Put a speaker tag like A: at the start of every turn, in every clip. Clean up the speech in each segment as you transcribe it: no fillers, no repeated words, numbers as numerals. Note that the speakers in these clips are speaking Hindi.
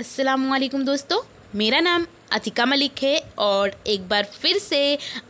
A: अस्सलामुअलैकुम दोस्तों, मेरा नाम अतिका मलिक है और एक बार फिर से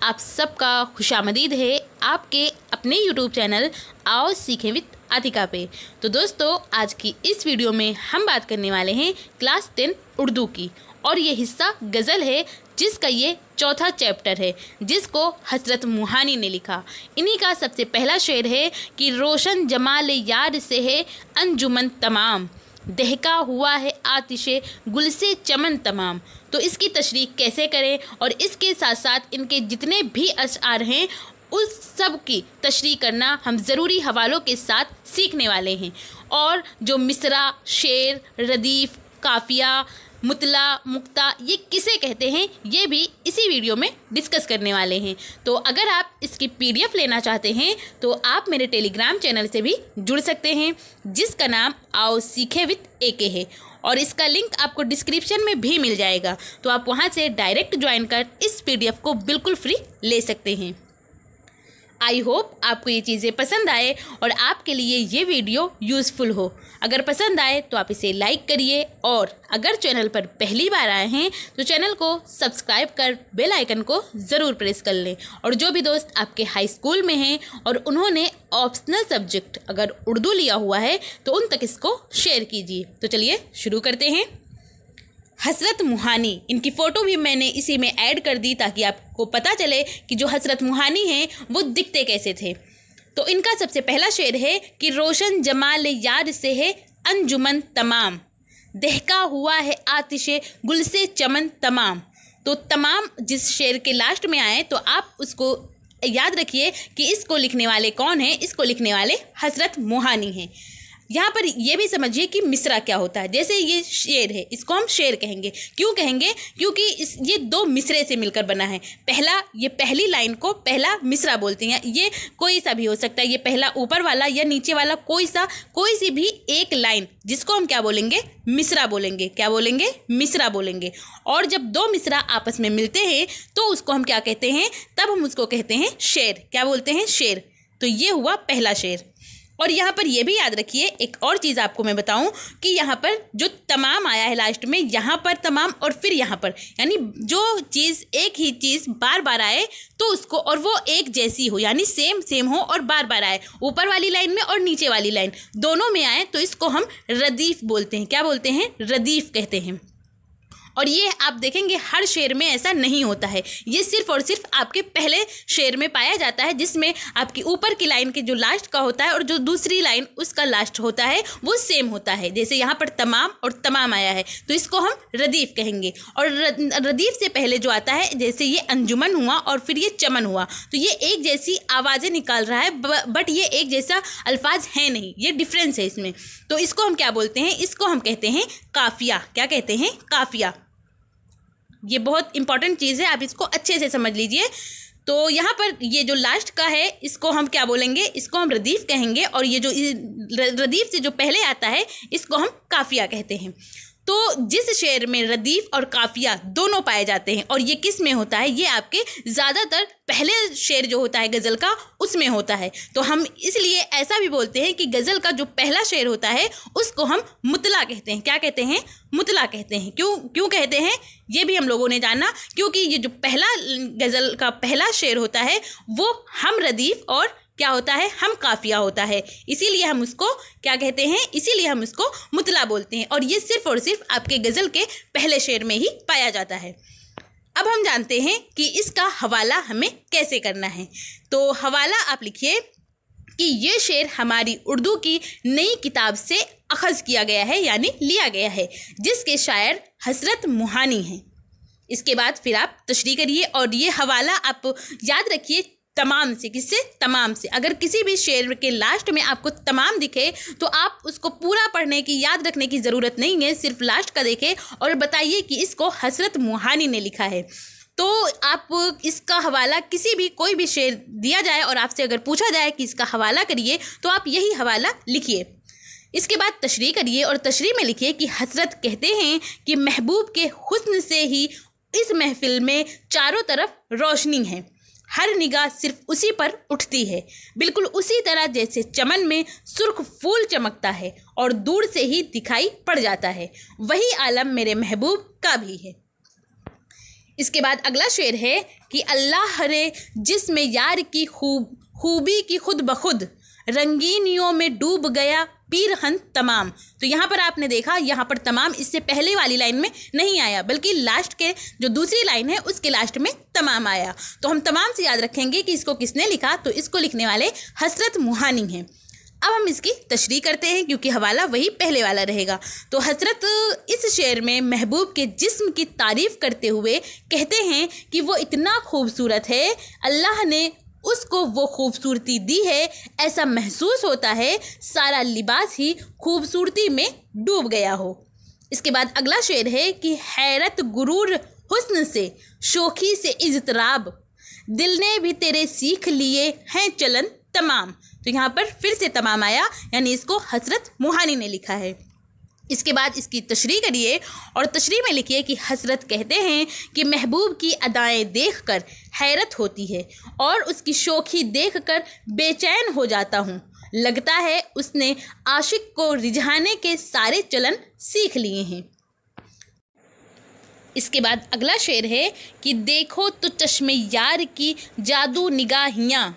A: आप सबका खुशामदीद है आपके अपने यूट्यूब चैनल आओ सीखें विद अतिका पे। तो दोस्तों, आज की इस वीडियो में हम बात करने वाले हैं क्लास 10 उर्दू की, और ये हिस्सा गज़ल है जिसका ये चौथा चैप्टर है जिसको हसरत मुहानी ने लिखा। इन्हीं का सबसे पहला शेर है कि रोशन जमाल यार से है अंजुमन तमाम, दहका हुआ है आतिशे गुल से चमन तमाम। तो इसकी तशरीह कैसे करें और इसके साथ साथ इनके जितने भी अशआर हैं उस सब की तशरीह करना हम ज़रूरी हवालों के साथ सीखने वाले हैं। और जो मिसरा, शेर, रदीफ़, काफ़िया, मुतला, मुक्ता ये किसे कहते हैं ये भी इसी वीडियो में डिस्कस करने वाले हैं। तो अगर आप इसकी PDF लेना चाहते हैं तो आप मेरे टेलीग्राम चैनल से भी जुड़ सकते हैं जिसका नाम आओ सीखे विद AK है, और इसका लिंक आपको डिस्क्रिप्शन में भी मिल जाएगा। तो आप वहां से डायरेक्ट ज्वाइन कर इस PDF को बिल्कुल फ्री ले सकते हैं। आई होप आपको ये चीज़ें पसंद आए और आपके लिए ये वीडियो यूज़फुल हो। अगर पसंद आए तो आप इसे लाइक करिए, और अगर चैनल पर पहली बार आए हैं तो चैनल को सब्सक्राइब कर बेल आइकन को ज़रूर प्रेस कर लें। और जो भी दोस्त आपके हाई स्कूल में हैं और उन्होंने ऑप्शनल सब्जेक्ट अगर उर्दू लिया हुआ है तो उन तक इसको शेयर कीजिए। तो चलिए शुरू करते हैं। हसरत मुहानी, इनकी फ़ोटो भी मैंने इसी में ऐड कर दी ताकि आपको पता चले कि जो हसरत मुहानी हैं वो दिखते कैसे थे। तो इनका सबसे पहला शेर है कि रोशन जमाल यार से है अंजुमन तमाम, दहका हुआ है आतिशे गुल से चमन तमाम। तो तमाम जिस शेर के लास्ट में आए तो आप उसको याद रखिए कि इसको लिखने वाले कौन हैं। इसको लिखने वाले हसरत मुहानी हैं। यहाँ पर यह भी समझिए कि मिसरा क्या होता है। जैसे ये शेर है, इसको हम शेर कहेंगे। क्यों कहेंगे? क्योंकि ये दो मिसरे से मिलकर बना है। ये पहली लाइन को पहला मिसरा बोलते हैं। ये कोई सा भी हो सकता है, ये पहला ऊपर वाला या नीचे वाला कोई सी भी एक लाइन जिसको हम क्या बोलेंगे? मिसरा बोलेंगे। क्या बोलेंगे? मिसरा बोलेंगे। और जब दो मिसरा आपस में मिलते हैं तो उसको हम क्या कहते हैं? तब हम उसको कहते हैं शेर। क्या बोलते हैं? शेर। तो ये हुआ पहला शेर। और यहाँ पर ये भी याद रखिए, एक और चीज़ आपको मैं बताऊँ कि यहाँ पर जो तमाम आया है लास्ट में, यहाँ पर तमाम और फिर यहाँ पर, यानी जो चीज़ एक ही चीज़ बार बार आए तो उसको, और वो एक जैसी हो यानी सेम हो और बार बार आए, ऊपर वाली लाइन में और नीचे वाली लाइन दोनों में आए तो इसको हम रदीफ़ बोलते हैं। क्या बोलते हैं? रदीफ़ कहते हैं। और ये आप देखेंगे हर शेर में ऐसा नहीं होता है। ये सिर्फ और सिर्फ आपके पहले शेर में पाया जाता है जिसमें आपकी ऊपर की लाइन के जो लास्ट का होता है और जो दूसरी लाइन उसका लास्ट होता है वो सेम होता है। जैसे यहाँ पर तमाम और तमाम आया है तो इसको हम रदीफ़ कहेंगे। और रदीफ़ से पहले जो आता है, जैसे ये अंजुमन हुआ और फिर ये चमन हुआ, तो ये एक जैसी आवाज़ें निकाल रहा है बट ये एक जैसा अल्फाज है नहीं, ये डिफरेंस है इसमें। तो इसको हम क्या बोलते हैं? इसको हम कहते हैं काफ़िया। क्या कहते हैं? काफ़िया। ये बहुत इंपॉर्टेंट चीज़ है, आप इसको अच्छे से समझ लीजिए। तो यहाँ पर ये जो लास्ट का है इसको हम क्या बोलेंगे? इसको हम रदीफ़ कहेंगे। और ये जो रदीफ़ से जो पहले आता है इसको हम काफ़िया कहते हैं। तो जिस शेर में रदीफ़ और काफ़िया दोनों पाए जाते हैं, और ये किस में होता है? ये आपके ज़्यादातर पहले शेर जो होता है गज़ल का उसमें होता है। तो हम इसलिए ऐसा भी बोलते हैं कि गज़ल का जो पहला शेर होता है उसको हम मुतला कहते हैं। क्या कहते हैं? मुतला कहते हैं। क्यों कहते हैं ये भी हम लोगों ने जाना, क्योंकि ये जो पहला गज़ल का पहला शेर होता है वो हम रदीफ़ और क्या होता है? हम काफ़िया होता है। इसीलिए हम उसको क्या कहते हैं? इसीलिए हम उसको मुतला बोलते हैं। और ये सिर्फ और सिर्फ आपके गज़ल के पहले शेर में ही पाया जाता है। अब हम जानते हैं कि इसका हवाला हमें कैसे करना है। तो हवाला आप लिखिए कि ये शेर हमारी उर्दू की नई किताब से अखज़ किया गया है, यानी लिया गया है, जिसके शायर हसरत मुहानी हैं। इसके बाद फिर आप तशरीह करिए, और ये हवाला आप याद रखिए तमाम से। किससे? तमाम से। अगर किसी भी शेर के लास्ट में आपको तमाम दिखे तो आप उसको पूरा पढ़ने की, याद रखने की ज़रूरत नहीं है, सिर्फ लास्ट का देखें और बताइए कि इसको हसरत मुहानी ने लिखा है। तो आप इसका हवाला कोई भी शेर दिया जाए और आपसे अगर पूछा जाए कि इसका हवाला करिए तो आप यही हवाला लिखिए। इसके बाद तशरीह करिए और तशरीह में लिखिए कि हसरत कहते हैं कि महबूब के हुस्न से ही इस महफिल में चारों तरफ रोशनी है। हर निगाह सिर्फ उसी पर उठती है, बिल्कुल उसी तरह जैसे चमन में सुर्ख फूल चमकता है और दूर से ही दिखाई पड़ जाता है, वही आलम मेरे महबूब का भी है। इसके बाद अगला शेर है कि अल्लाह रे जिसमें यार की खूबी की खुद बखुद रंगीनियों में डूब गया पीरहन तमाम। तो यहाँ पर आपने देखा, यहाँ पर तमाम इससे पहले वाली लाइन में नहीं आया, बल्कि लास्ट के जो दूसरी लाइन है उसके लास्ट में तमाम आया। तो हम तमाम से याद रखेंगे कि इसको किसने लिखा, तो इसको लिखने वाले हसरत मुहानी हैं। अब हम इसकी तशरीह करते हैं क्योंकि हवाला वही पहले वाला रहेगा। तो हसरत इस शेर में महबूब के जिस्म की तारीफ़ करते हुए कहते हैं कि वो इतना खूबसूरत है, अल्लाह ने उसको वो खूबसूरती दी है, ऐसा महसूस होता है सारा लिबास ही खूबसूरती में डूब गया हो। इसके बाद अगला शेर है कि हैरत गुरूर हुस्न से शोखी से इज़्तिराब दिल ने भी तेरे सीख लिए हैं चलन तमाम। तो यहाँ पर फिर से तमाम आया, यानी इसको हसरत मुहानी ने लिखा है। इसके बाद इसकी तशरीह करिए और तशरीह में लिखिए कि हसरत कहते हैं कि महबूब की अदाएँ देखकर हैरत होती है और उसकी शोखी देखकर बेचैन हो जाता हूँ। लगता है उसने आशिक को रिझाने के सारे चलन सीख लिए हैं। इसके बाद अगला शेर है कि देखो तो चश्मे यार की जादू निगाहियाँ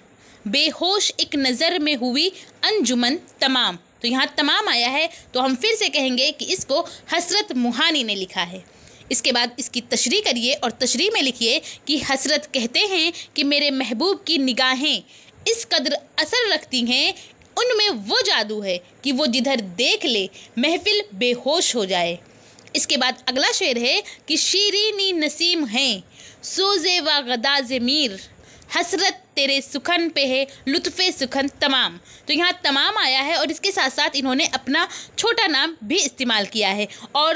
A: बेहोश एक नज़र में हुई अंजुमन तमाम। तो यहाँ तमाम आया है, तो हम फिर से कहेंगे कि इसको हसरत मुहानी ने लिखा है। इसके बाद इसकी तशरीह करिए और तशरीह में लिखिए कि हसरत कहते हैं कि मेरे महबूब की निगाहें इस कदर असर रखती हैं, उनमें वो जादू है कि वो जिधर देख ले महफिल बेहोश हो जाए। इसके बाद अगला शेर है कि शीरीनी नसीम हैं सोज़े व गदा ज़मीर हसरत तेरे सुखन पे है लुत्फ़े सुखन तमाम। तो यहाँ तमाम आया है और इसके साथ साथ इन्होंने अपना छोटा नाम भी इस्तेमाल किया है। और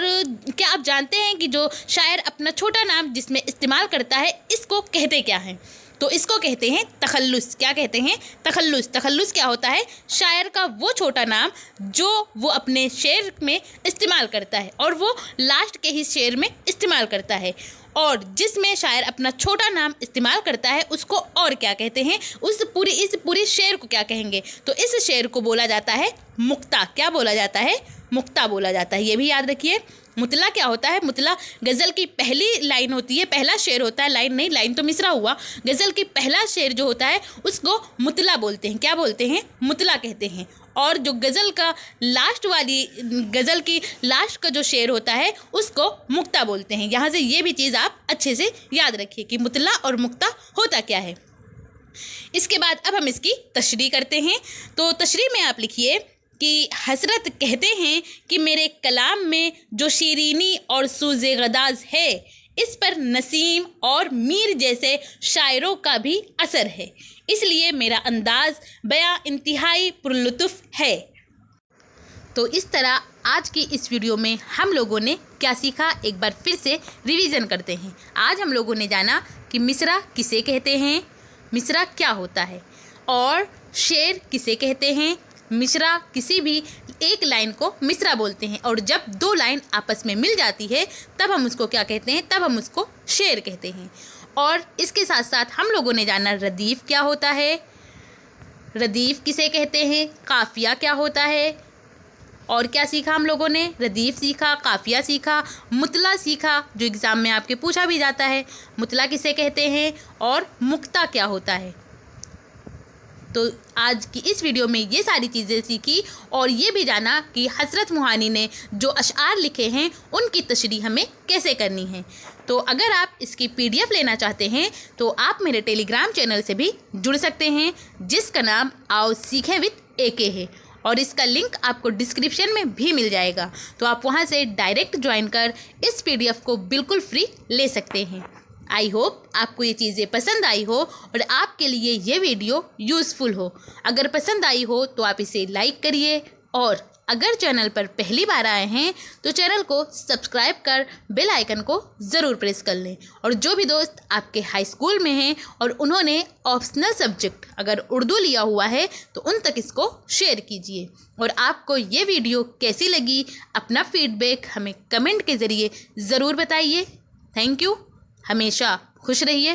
A: क्या आप जानते हैं कि जो शायर अपना छोटा नाम जिसमें इस्तेमाल करता है इसको कहते क्या हैं? तो इसको कहते हैं तखल्लुस। क्या कहते हैं? तखल्लुस। तखल्लुस क्या होता है? शायर का वो छोटा नाम जो वो अपने शेर में इस्तेमाल करता है और वो लास्ट के ही शेर में इस्तेमाल करता है, और जिसमें शायर अपना छोटा नाम इस्तेमाल करता है उसको और क्या कहते हैं? इस पूरी शेर को क्या कहेंगे? तो इस शेर को बोला जाता है मुक्ता। क्या बोला जाता है? मुक्ता बोला जाता है। ये भी याद रखिए। मुतला क्या होता है? मुतला गज़ल की पहली लाइन होती है, पहला शेर होता है, लाइन नहीं, लाइन तो मिसरा हुआ। गज़ल की पहला शेर जो होता है उसको मुतला बोलते हैं। क्या बोलते हैं? मुतला कहते हैं। और जो गज़ल का लास्ट वाली गज़ल की लास्ट का जो शेर होता है उसको मुक्ता बोलते हैं। यहाँ से ये भी चीज़ आप अच्छे से याद रखिए कि मुतला और मुक्ता होता क्या है। इसके बाद अब हम इसकी तशरीह करते हैं। तो तशरीह में आप लिखिए कि हसरत कहते हैं कि मेरे कलाम में जो शीरीनी और सूज़े गदाज है इस पर नसीम और मीर जैसे शायरों का भी असर है, इसलिए मेरा अंदाज़ बयां इंतहाई पुरलुत्फ़ है। तो इस तरह आज की इस वीडियो में हम लोगों ने क्या सीखा, एक बार फिर से रिवीजन करते हैं। आज हम लोगों ने जाना कि मिसरा किसे कहते हैं, मिसरा क्या होता है, और शेर किसे कहते हैं। मिसरा किसी भी एक लाइन को मिसरा बोलते हैं, और जब दो लाइन आपस में मिल जाती है तब हम उसको क्या कहते हैं? तब हम उसको शेर कहते हैं। और इसके साथ साथ हम लोगों ने जाना रदीफ़ क्या होता है, रदीफ़ किसे कहते हैं, काफ़िया क्या होता है, और क्या सीखा हम लोगों ने? रदीफ़ सीखा, काफ़िया सीखा, मुतला सीखा जो एग्ज़ाम में आपके पूछा भी जाता है, मुतला किसे कहते हैं, और मुक्ता क्या होता है। तो आज की इस वीडियो में ये सारी चीज़ें सीखी और ये भी जाना कि हसरत मुहानी ने जो अशआर लिखे हैं उनकी तशरीह हमें कैसे करनी है। तो अगर आप इसकी PDF लेना चाहते हैं तो आप मेरे टेलीग्राम चैनल से भी जुड़ सकते हैं जिसका नाम आओ सीखें विद AK है, और इसका लिंक आपको डिस्क्रिप्शन में भी मिल जाएगा। तो आप वहां से डायरेक्ट ज्वाइन कर इस PDF को बिल्कुल फ्री ले सकते हैं। आई होप आपको ये चीज़ें पसंद आई हो और आपके लिए ये वीडियो यूज़फुल हो। अगर पसंद आई हो तो आप इसे लाइक करिए, और अगर चैनल पर पहली बार आए हैं तो चैनल को सब्सक्राइब कर बेल आइकन को ज़रूर प्रेस कर लें। और जो भी दोस्त आपके हाई स्कूल में हैं और उन्होंने ऑप्शनल सब्जेक्ट अगर उर्दू लिया हुआ है तो उन तक इसको शेयर कीजिए। और आपको ये वीडियो कैसी लगी अपना फीडबैक हमें कमेंट के ज़रिए ज़रूर बताइए। Thank you. हमेशा खुश रहिए।